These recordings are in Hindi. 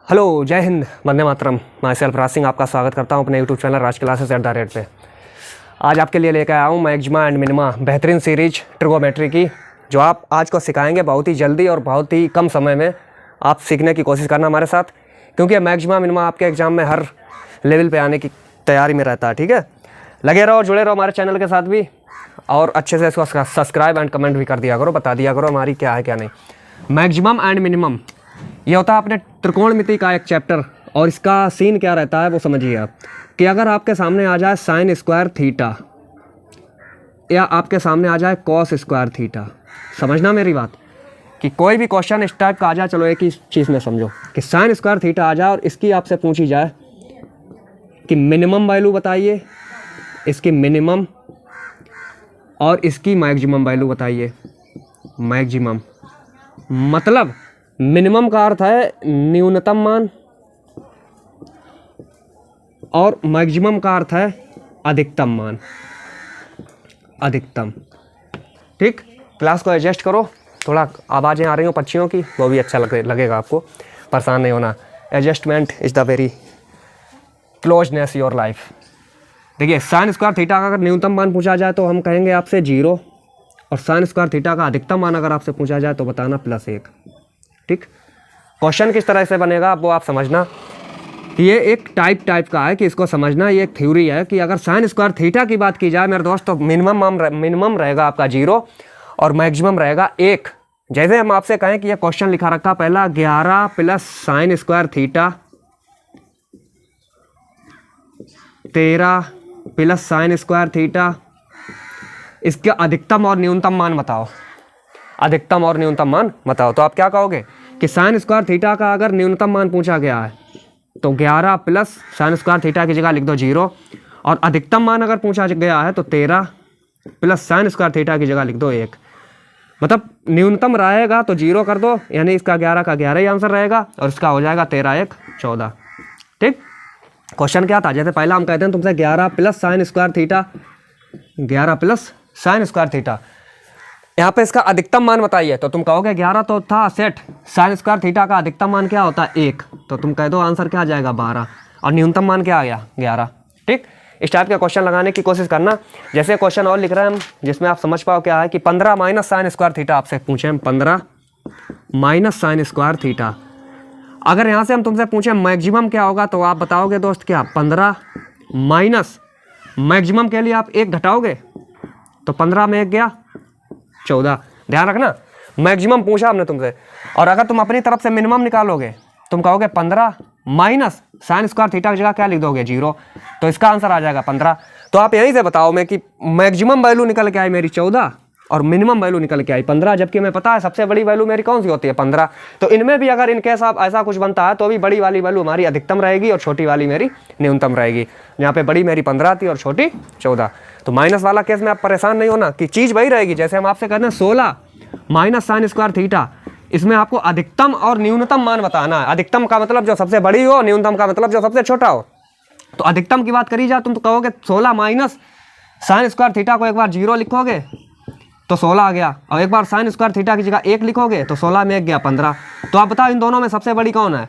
हेलो, जय हिंद, वंदे मातरम। मैं सेल्फ राज सिंह आपका स्वागत करता हूं अपने यूट्यूब चैनल राज क्लासेस @ पे। आज आपके लिए लेकर आया हूं मैक्सिमा एंड मिनिमा बेहतरीन सीरीज ट्रिगोमेट्री की, जो आप आज को सिखाएंगे बहुत ही जल्दी और बहुत ही कम समय में। आप सीखने की कोशिश करना हमारे साथ, क्योंकि मैक्सिमा मिनिमा आपके एग्जाम में हर लेवल पर आने की तैयारी में रहता है। ठीक है, लगे रहो, जुड़े रहो हमारे चैनल के साथ भी, और अच्छे से इसको सब्सक्राइब एंड कमेंट भी कर दिया करो, बता दिया करो हमारी क्या है क्या नहीं। मैक्सिमम एंड मिनिमम ये होता है अपने त्रिकोणमिति का एक चैप्टर, और इसका सीन क्या रहता है वो समझिए आप, कि अगर आपके सामने आ जाए साइन स्क्वायर थीटा या आपके सामने आ जाए कॉस स्क्वायर थीटा, समझना मेरी बात, कि कोई भी क्वेश्चन इस टाइप का आ जाए, चलो एक ही चीज़ में समझो कि साइन स्क्वायर थीटा आ जाए और इसकी आपसे पूछी जाए कि मिनिमम वैल्यू बताइए, इसकी मिनिमम और इसकी मैक्सिमम वैल्यू बताइए। मैक्सिमम मतलब मिनिमम का अर्थ है न्यूनतम मान, और मैक्सिमम का अर्थ है अधिकतम मान, अधिकतम। ठीक, क्लास को एडजस्ट करो, थोड़ा आवाज़ें आ रही हो पक्षियों की, वो भी अच्छा लगेगा आपको, परेशान नहीं होना। Adjustment is the very closeness your life. देखिए, साइन स्क्वायर थीटा का अगर न्यूनतम मान पूछा जाए तो हम कहेंगे आपसे 0, और साइन स्क्वायर थीटा का अधिकतम मान अगर आपसे पूछा जाए तो बताना +1। ठीक, क्वेश्चन किस तरह से बनेगा वो आप समझना। ये एक टाइप का है कि इसको समझना, ये एक थ्योरी है कि अगर साइन स्क्वायर थीटा की बात की जाए मेरे दोस्त, तो मिनिमम रहेगा आपका 0 और मैक्सिमम रहेगा 1। जैसे हम आपसे कहें कि ये क्वेश्चन लिखा रखा पहला 11 plus sine square theta 13 plus sine square theta, इसका अधिकतम और न्यूनतम मान बताओ। अधिकतम और न्यूनतम मान बताओ, तो आप क्या कहोगे कि साइन स्क्वायर थीटा का अगर न्यूनतम मान पूछा गया है तो 11 प्लस साइन स्क्वायर थीटा की जगह लिख दो 0, और अधिकतम मान अगर पूछा गया है तो 13 प्लस साइन स्क्वायर थीटा की जगह लिख दो 1। मतलब न्यूनतम रहेगा तो 0 कर दो, यानी इसका 11 का 11 ही आंसर रहेगा, और इसका हो जाएगा 13 1 14। ठीक, क्वेश्चन क्या था, जैसे पहला हम कहते हैं तुमसे 11 plus sine square theta, 11 plus sine square theta, यहाँ पे इसका अधिकतम मान बताइए, तो तुम कहोगे 11 तो था सेट, साइन स्क्वायर थीटा का अधिकतम मान क्या होता है 1, तो तुम कह दो आंसर क्या आ जाएगा 12, और न्यूनतम मान क्या आ गया 11। ठीक, इस टाइप का क्वेश्चन लगाने की कोशिश करना। जैसे क्वेश्चन और लिख रहे हैं हम, जिसमें आप समझ पाओ क्या है कि 15 माइनस साइन स्क्वायर थीटा आपसे पूछे हम, 15 माइनस साइन स्क्वायर थीटा। अगर यहाँ से हम तुमसे पूछें मैक्सिमम क्या होगा, तो आप बताओगे दोस्त क्या, 15 माइनस मैक्सिमम के लिए आप 1 घटाओगे, तो 15 में 1 गया 14। ध्यान रखना, मैक्सिमम पूछा हमने तुमसे, और अगर तुम अपनी तरफ से मिनिमम निकालोगे तुम कहोगे 15 माइनस साइन स्क्वायर थीटा की जगह क्या लिख दोगे 0, तो इसका आंसर आ जाएगा 15। तो आप यहीं से बताओ मैं कि मैक्सिमम वैल्यू निकल के आई मेरी 14 और मिनिमम वैल्यू निकल के आई 15, जबकि हमें पता है सबसे बड़ी वैल्यू मेरी कौन सी होती है 15। तो इनमें भी अगर इनकेस आप ऐसा कुछ बनता है तो भी बड़ी वाली वैल्यू हमारी अधिकतम रहेगी और छोटी वाली मेरी न्यूनतम रहेगी। यहाँ पे बड़ी मेरी 15 थी और छोटी 14। तो माइनस वाला केस में आप परेशान नहीं होना कि चीज़ वही रहेगी। जैसे हम आपसे कहते हैं 16 माइनस साइन स्क्वायर थीटा, इसमें आपको अधिकतम और न्यूनतम मान बताना है। अधिकतम का मतलब जो सबसे बड़ी हो, न्यूनतम का मतलब जो सबसे छोटा हो। तो अधिकतम की बात करी जाए तुम तो कहोगे 16 माइनस साइन स्क्वायर थीटा को एक बार 0 लिखोगे तो 16 आ गया, और एक बार साइन स्क्वायर थीटा की जगह 1 लिखोगे तो 16 में 1 गया 15। तो आप बताओ इन दोनों में सबसे बड़ी कौन है,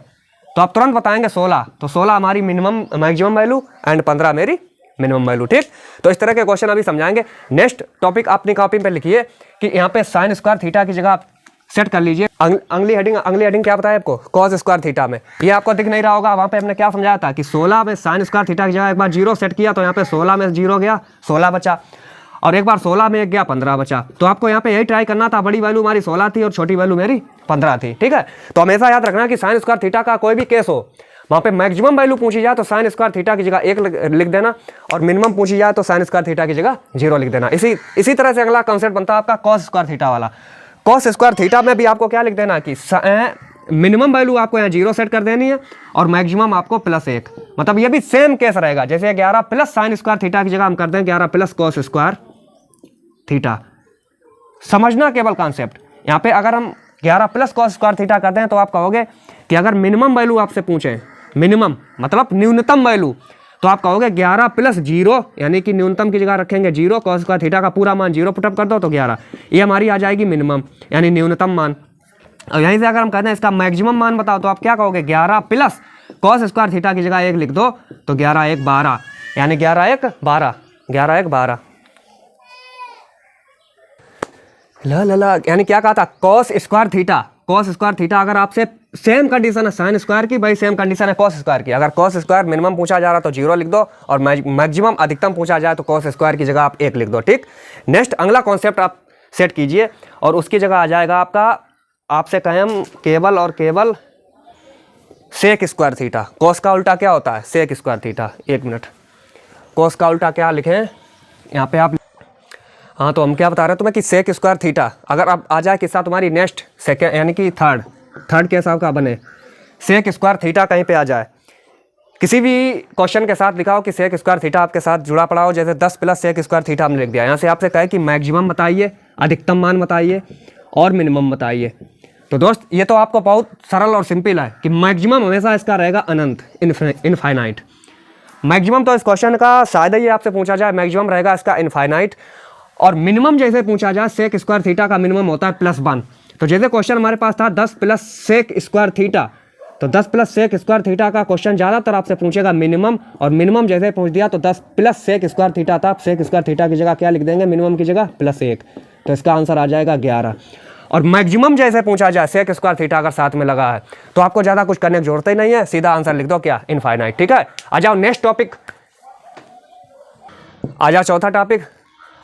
तो आप तुरंत बताएंगे 16। तो 16 हमारी मिनिमम मैक्सिमम वैल्यू एंड 15 मेरी मिनिमम वैल्यू। ठीक, तो इस तरह के क्वेश्चन अभी समझाएंगे। नेक्स्ट टॉपिक अपनी कॉपी पे लिखिए कि यहाँ पे साइन स्क्वायर थीटा की जगह आप सेट कर लीजिए। अगली हेडिंग क्या बताया आपको, कॉस स्क्वायर थीटा में। ये आपको दिख नहीं रहा होगा, वहाँ पे हमने क्या समझाया था कि 16 में साइन स्क्वायर थीटा की जगह एक बार 0 सेट किया, तो यहाँ पे 16 में 0 गया 16 बचा, और एक बार 16 में 1 गया 15 बचा। तो आपको यहाँ पे यही ट्राई करना था, बड़ी वैल्यू हमारी 16 थी और छोटी वैल्यू मेरी 15 थी। ठीक है, तो हमेशा याद रखना कि साइन स्क्वायर थीटा का कोई भी केस हो, वहाँ पे मैक्सिमम वैल्यू पूछी जाए तो साइन स्क्वायर थीटा की जगह 1 लिख देना, और मिनिमम पूछी जाए तो साइन स्क्वायर थीटा की जगह 0 लिख देना। इसी तरह से अगला कॉन्सेप्ट बनता है आपका कॉस स्क्वायर थीटा वाला। कॉस स्क्वायर थीटा में भी आपको क्या लिख देना कि मिनिमम वैल्यू आपको यहाँ 0 सेट कर देनी है, और मैक्सिमम आपको +1। मतलब ये भी सेम केस रहेगा, जैसे 11 प्लस साइन स्क्वायर थीटा की जगह हम कर दें 11 प्लस कॉस स्क्वायर थीटा। समझना केवल कॉन्सेप्ट, यहाँ पे अगर हम 11 प्लस कॉस स्क्वायर थीटा करते हैं तो आप कहोगे कि अगर मिनिमम वैल्यू आपसे पूछें, मिनिमम मतलब न्यूनतम वैल्यू, तो आप कहोगे 11 प्लस 0, यानी कि न्यूनतम की जगह रखेंगे 0, कॉस स्क्वायर थीटा का पूरा मान 0 पुटअप कर दो तो 11, ये हमारी आ जाएगी मिनिमम यानी न्यूनतम मान। और यहीं से अगर हम कहते हैं इसका मैक्सिमम मान बताओ, तो आप क्या कहोगे 11 प्लस कॉस स्क्वायर थीटा की जगह 1 लिख दो, तो 11 1 12, यानी 11 1 12, 11 1 12 ला यानी क्या कहा था, cos square theta, cos square theta अगर आपसे सेम कंडीशन है साइन स्क्वायर की, भाई सेम कंडीशन है कॉस स्क्वायर की। अगर कॉस स्क्वायर मिनिमम पूछा जा रहा तो 0 लिख दो, और मैक्सिमम अधिकतम पूछा जाए तो कॉस स्क्वायर की जगह आप 1 लिख दो। ठीक, नेक्स्ट अगला कॉन्सेप्ट आप सेट कीजिए, और उसकी जगह आ जाएगा आपका, आपसे कहें हम केवल और केवल सेक स्क्वायर थीटा। कॉस का उल्टा क्या होता है, सेक स्क्वायर थीटा। एक मिनट, कॉस का उल्टा क्या लिखें यहाँ पे आप, हाँ तो हम क्या बता रहे हैं तुम्हें कि सेक स्क्वायर थीटा अगर आप आ जाए किस्सा तुम्हारी नेक्स्ट सेकेंड यानी कि थर्ड के हिसाब का बने, सेक स्क्वायर थीटा कहीं पे आ जाए, किसी भी क्वेश्चन के साथ लिखा हो कि सेक स्क्वायर थीटा आपके साथ जुड़ा पड़ा हो, जैसे 10 प्लस सेक स्क्वायर थीटा हमने लिख दिया। यहाँ से आपसे कहे कि मैक्सिमम बताइए, अधिकतम मान बताइए और मिनिमम बताइए। तो दोस्त ये तो आपको बहुत सरल और सिंपल है कि मैक्सिमम हमेशा इसका रहेगा अनंत, इनफाइनाइट। मैक्सिमम तो इस क्वेश्चन का शायद ही आपसे पूछा जाए, मैक्सिमम रहेगा इसका इनफाइनाइट। और मिनिमम जैसे पूछा जाए, सेक स्क्वायर थीटा का मिनिमम होता है +1। तो जैसे क्वेश्चन हमारे पास था 10 प्लस सेक स्क्वायर थीटा, तो 10 प्लस सेक स्क्वायर थीटा का क्वेश्चन ज़्यादातर आपसे पूछेगा मिनिमम, और मिनिमम जैसे पूछ दिया तो 10 प्लस सेक स्क्वायर थीटा था, सेक स्क्वायर थीटा की जगह क्या लिख देंगे, मिनिमम की जगह +1, तो इसका आंसर आ जाएगा 11। और मैक्सिमम जैसे पूछा जाए, सेक स्क्वायर थीटा अगर साथ में लगा है तो आपको ज़्यादा कुछ करने की जरूरत ही नहीं है, सीधा आंसर लिख दो क्या, इनफाइनाइट। ठीक है, आ जाओ नेक्स्ट टॉपिक, आ जाओ चौथा टॉपिक।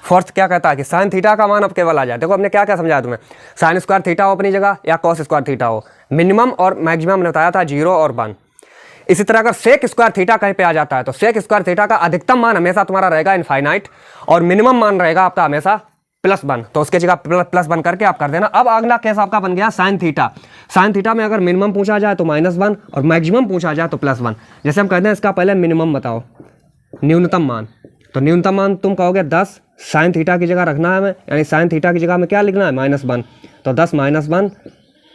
फोर्थ क्या कहता है कि साइन थीटा का मान अब केवल आ जाए। देखो हमने क्या क्या समझाया तुम्हें, साइन स्क्वायर थीटा हो अपनी जगह या कॉस स्क्वायर थीटा हो, मिनिमम और मैक्सिमम हमने बताया था 0 और 1। इसी तरह अगर सेक स्क्वायर थीटा कहीं पे आ जाता है तो सेक स्क्वायर थीटा का अधिकतम मान हमेशा तुम्हारा रहेगा इनफाइनाइट, और मिनिमम मान रहेगा आपका हमेशा +1, तो उसके जगह +1 करके आप कर देना। अब अगला केस आपका बन गया साइन थीटा। साइन थीटा में अगर मिनिमम पूछा जाए तो -1 और मैक्सिमम पूछा जाए तो +1। जैसे हम कहते हैं इसका पहले मिनिमम बताओ, न्यूनतम मान, तो न्यूनतम मान तुम कहोगे 10, साइन थीटा की जगह रखना है हमें, यानी साइन थीटा की जगह में क्या लिखना है, -1, तो 10 -1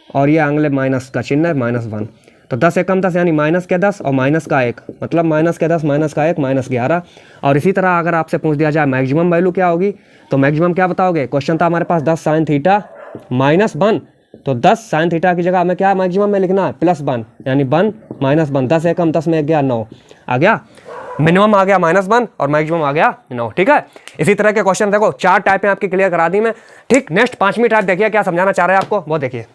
और ये आंगले माइनस का चिन्ह है -1, तो 10 एकम 10 यानी माइनस के 10 और माइनस का 1, मतलब माइनस के 10 माइनस का 1 -11। और इसी तरह अगर आपसे पूछ दिया जाए मैक्सिमम वैल्यू क्या होगी, तो मैक्सिमम क्या बताओगे, क्वेश्चन था हमारे पास 10 साइन थीटा -1, तो 10 साइन थीटा की जगह हमें क्या मैक्सिमम में लिखना है, +1, यानी 1 -1, 10 एकम 10 में 1 गया 9 आ गया, मिनिमम आ गया -1 और मैक्सिमम आ गया 9। ठीक है, इसी तरह के क्वेश्चन देखो 4 टाइप में आपकी क्लियर करा दी मैं। ठीक, नेक्स्ट 5वीं टाइप देखिए क्या समझाना चाह रहे हैं आपको, वो देखिए।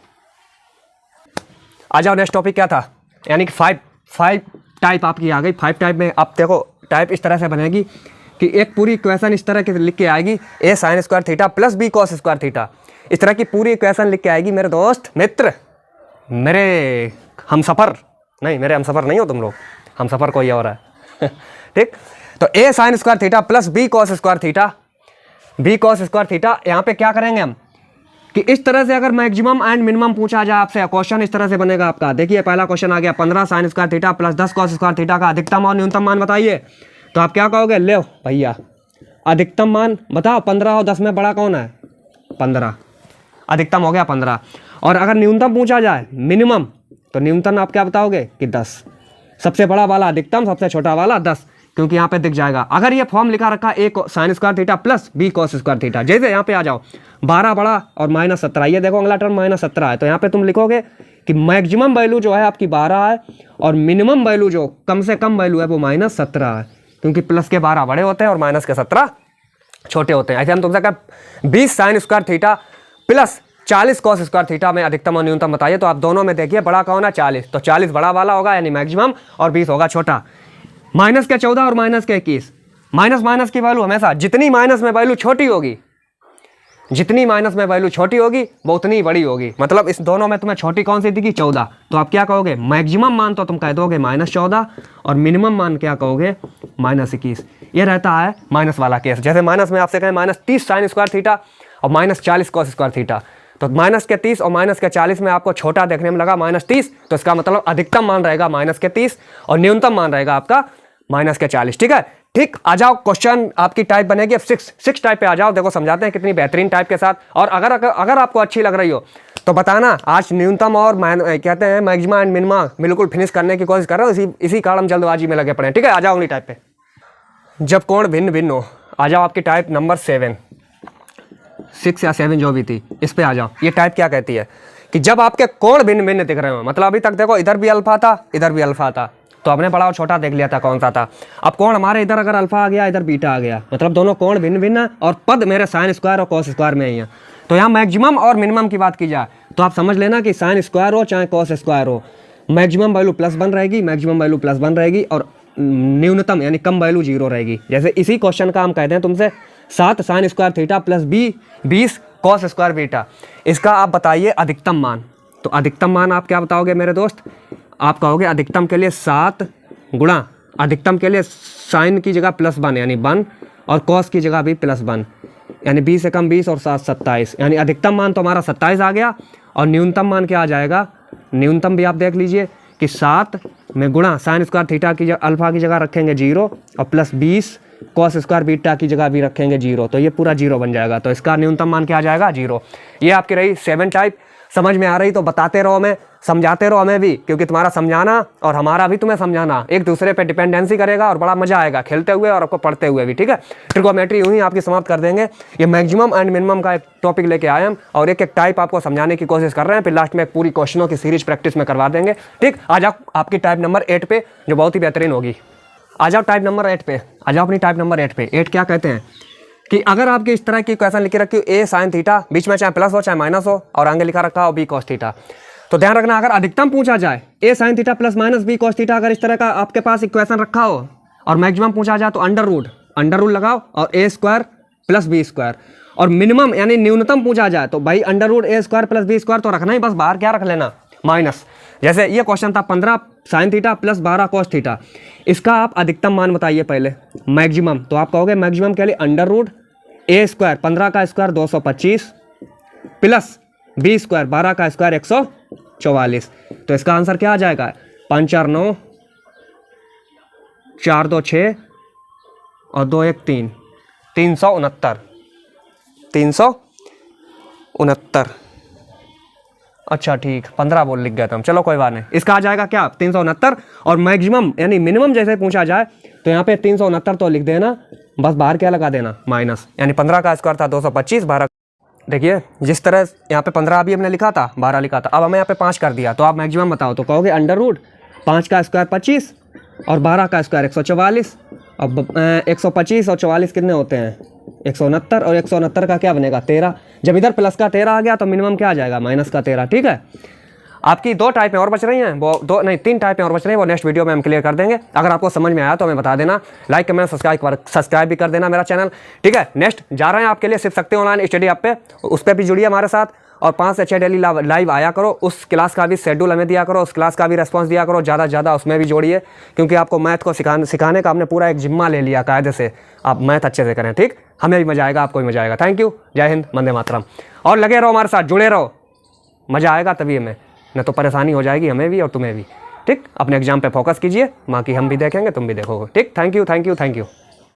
आ जाओ नेक्स्ट टॉपिक क्या था, यानी कि 5 टाइप आपकी आ गई। 5 टाइप में आप देखो टाइप इस तरह से बनेगी कि एक पूरी इक्वेशन इस तरह की लिख के आएगी, a sine square theta plus b cos square theta, इस तरह की पूरी इक्वेशन लिख के आएगी मेरे दोस्त मित्र, मेरे हमसफ़र नहीं, मेरे हमसफ़र नहीं हो तुम लोग, हमसफ़र कोई और है। ठीक, तो a sine square theta plus b cos square theta, b cos square theta, यहाँ पे क्या करेंगे हम कि इस तरह से अगर मैक्सिमम एंड मिनिमम पूछा जाए आपसे, क्वेश्चन इस तरह से बनेगा आपका। देखिए पहला क्वेश्चन आ गया 15 sine square theta plus 10 cos square theta का अधिकतम और न्यूनतम मान बताइए। तो आप क्या कहोगे, ले भैया अधिकतम मान बताओ, 15 और 10 में बड़ा कौन है, 15, अधिकतम हो गया 15। और अगर न्यूनतम पूछा जाए मिनिमम, तो न्यूनतम आप क्या बताओगे कि 10, सबसे बड़ा वाला अधिकतम, सबसे छोटा वाला 10, क्योंकि यहाँ पे दिख जाएगा। अगर ये फॉर्म लिखा रखा a sine square theta plus b cos square theta, जैसे यहाँ पे आ जाओ 12 बड़ा और -17, ये देखो अगला टर्म -17 है, तो यहाँ पे तुम लिखोगे कि मैक्सिमम वैल्यू जो है आपकी 12 है और मिनिमम वैल्यू जो कम से कम वैल्यू है वो -17 है, क्योंकि प्लस के 12 बड़े होते हैं और माइनस के 17 छोटे होते हैं। ऐसे हम तुमसे कहा 20 sine square theta plus 40 cos square theta में अधिकतम और न्यूनतम बताइए। तो आप दोनों में देखिए बड़ा कौन है, 40, तो 40 बड़ा वाला होगा यानी मैक्सिमम, और 20 होगा छोटा। माइनस के 14 और माइनस के 21, माइनस की वैल्यू हमेशा जितनी माइनस में वैल्यू छोटी होगी, जितनी माइनस में वैल्यू छोटी होगी वो उतनी बड़ी होगी। मतलब इस दोनों में तुम्हें छोटी कौन सी दिखी, 14, तो आप क्या कहोगे, मैक्सिमम मान तो तुम कह दोगे -14 और मिनिमम मान क्या कहोगे, -21। ये रहता है माइनस वाला केस। जैसे माइनस में आपसे कहें -30 साइन स्क्वायर थीटा और -40 कॉस स्क्वायर थीटा, तो माइनस के 30 और माइनस के 40 में आपको छोटा देखने में लगा -30, तो इसका मतलब अधिकतम मान रहेगा -30 और न्यूनतम मान रहेगा आपका -40। ठीक है, ठीक, आ जाओ क्वेश्चन आपकी टाइप बनेगी अब 6 टाइप पे आ जाओ। देखो समझाते हैं कितनी बेहतरीन टाइप के साथ। और अगर आपको अच्छी लग रही हो तो बताना, आज न्यूनतम और कहते हैं मैक्सिमा एंड मिनिमा बिल्कुल फिनिश करने की कोशिश कर रहा हूँ, इसी कारण हम जल्दबाजी में लगे पड़े हैं। ठीक है, आ जाओ अगली टाइप पे। जब कोण भिन्न भिन्न हो, आ जाओ आपकी टाइप नंबर 6 या 7 जो भी थी, इस पे आ जाओ। ये टाइप क्या कहती है कि जब आपके कोण भिन्न भिन्न दिख रहे हो, मतलब अभी तक देखो इधर भी अल्फा था, इधर भी अल्फा था, तो आपने बड़ा और छोटा देख लिया था कौन सा था। अब कोण हमारे इधर अगर अल्फा आ गया, इधर बीटा आ गया, मतलब दोनों कोण भिन्न भिन्न है और पद मेरे साइन स्क्वायर और कॉस स्क्वायर में ही है। तो यहाँ मैक्सिमम और मिनिमम की बात की जाए तो आप समझ लेना कि साइन स्क्वायर हो चाहे कॉस स्क्वायर हो, मैक्सिमम वैल्यू +1 रहेगी, मैक्सिमम वैल्यू +1 रहेगी और न्यूनतम यानी कम वैल्यू 0 रहेगी। जैसे इसी क्वेश्चन का हम कहते हैं तुमसे 7 sine square theta plus 20 cos square beta, इसका आप बताइए अधिकतम मान। तो अधिकतम मान आप क्या बताओगे मेरे दोस्त, आप कहोगे अधिकतम के लिए 7 गुणा, अधिकतम के लिए साइन की जगह +1 यानी 1 और कॉस की जगह भी +1 यानी 20 से कम 20 और 7 27, यानी अधिकतम मान तो हमारा 27 आ गया और न्यूनतम मान क्या आ जाएगा, न्यूनतम भी आप देख लीजिए कि 7 में गुणा साइन स्क्वायर थीटा की जगह अल्फा की जगह रखेंगे 0 और +20 कॉस स्क्वायर बीटा की जगह भी रखेंगे 0, तो ये पूरा 0 बन जाएगा। तो इसका न्यूनतम मान क्या आ जाएगा, 0। ये आपकी रही 7 टाइप। समझ में आ रही तो बताते रहो, हमें समझाते रहो हमें भी, क्योंकि तुम्हारा समझाना और हमारा भी तुम्हें समझाना एक दूसरे पे डिपेंडेंसी करेगा और बड़ा मजा आएगा खेलते हुए और आपको पढ़ते हुए भी। ठीक है, ट्रिगोनोमेट्री यूं ही आपकी समाप्त कर देंगे। ये मैक्सिमम एंड मिनिमम का एक टॉपिक लेके आए हम और एक एक टाइप आपको समझाने की कोशिश कर रहे हैं, फिर लास्ट में एक पूरी क्वेश्चनों की सीरीज प्रैक्टिस में करवा देंगे। ठीक, आ जाओ आपकी टाइप नंबर 8 पे जो बहुत ही बेहतरीन होगी। आ जाओ टाइप नंबर 8 पे, आ जाओ अपनी टाइप नंबर 8 पे। 8 क्या कहते हैं कि अगर आपकी इस तरह की क्वेश्चन लिखी रखी हो ए साइन थीटा, बीच में चाहे प्लस हो चाहे माइनस हो और आगे लिखा रखा हो बी कॉस थीटा, तो ध्यान रखना अगर अधिकतम पूछा जाए A sine theta plus minus B cos theta, अगर इस तरह का आपके पास इक्वेशन रखा हो और मैक्सिमम पूछा जाए तो अंडर रूट लगाओ और ए स्क्वायर प्लस बी स्क्वायर, और मिनिमम यानी न्यूनतम पूछा जाए तो भाई अंडर रूट ए स्क्वायर प्लस बी स्क्वायर तो रखना ही, बस बाहर क्या रख लेना माइनस। जैसे ये क्वेश्चन था 15 sign theta plus 12 cos theta, इसका आप अधिकतम मान बताइए पहले मैक्सिमम, तो आप कहोगे मैक्सिमम के लिए अंडर रूट ए स्क्वायर 15 का स्क्वायर 225 प्लस बी स्क्वायर 12 का स्क्वायर 144, तो इसका आंसर क्या आ जाएगा 5 4 9 4 2 6 और 2 1 3 369। अच्छा ठीक 15 बोल लिख गया था हम, चलो कोई बात नहीं। इसका आ जाएगा क्या 369 और मैक्सिमम यानी मिनिमम जैसे पूछा जाए तो यहाँ पे 369 तो लिख देना, बस बाहर क्या लगा देना माइनस, यानी 15 का स्क्वायर था 225 12। देखिए जिस तरह यहाँ पे 15 अभी हमने लिखा था 12 लिखा था, अब हमें यहाँ पे 5 कर दिया, तो आप मैक्सिमम बताओ, तो कहोगे अंडर रूट 5 का स्क्वायर 25 और 12 का स्क्वायर 144। अब 125 और 44 कितने होते हैं 169, और 169 का क्या बनेगा 13। जब इधर प्लस का 13 आ गया तो मिनिमम क्या आ जाएगा माइनस का 13। ठीक है, आपकी 2 टाइपें और बच रही हैं, वो 3 टाइपें और बच रही हैं, वो नेक्स्ट वीडियो में हम क्लियर कर देंगे। अगर आपको समझ में आया तो हमें बता देना, लाइक कमेंट सब्सक्राइब भी कर देना मेरा चैनल। ठीक है, नेक्स्ट जा रहे हैं आपके लिए सिर्फ सकते ऑनलाइन स्टडी ऐप पे, उस पर भी जुड़िए हमारे साथ और 5 से 6 डेली लाइव आया करो। उस क्लास का भी शेड्यूल हमें दिया करो, उस क्लास का भी रेस्पॉन्स दिया करो, ज़्यादा से ज़्यादा उसमें भी जोड़िए, क्योंकि आपको मैथ को सिखाने का हमने पूरा एक जिम्मा ले लिया कायदे से, आप मैथ अच्छे से करें। ठीक, हमें भी मजा आएगा, आपको भी मजा आएगा। थैंक यू, जय हिंद, वंदे मातरम। और लगे रहो हमारे साथ, जुड़े रहो, मज़ा आएगा तभी हमें, न तो परेशानी हो जाएगी हमें भी और तुम्हें भी। ठीक, अपने एग्जाम पे फोकस कीजिए, बाकी हम भी देखेंगे तुम भी देखोगे। ठीक, thank you thank you thank you.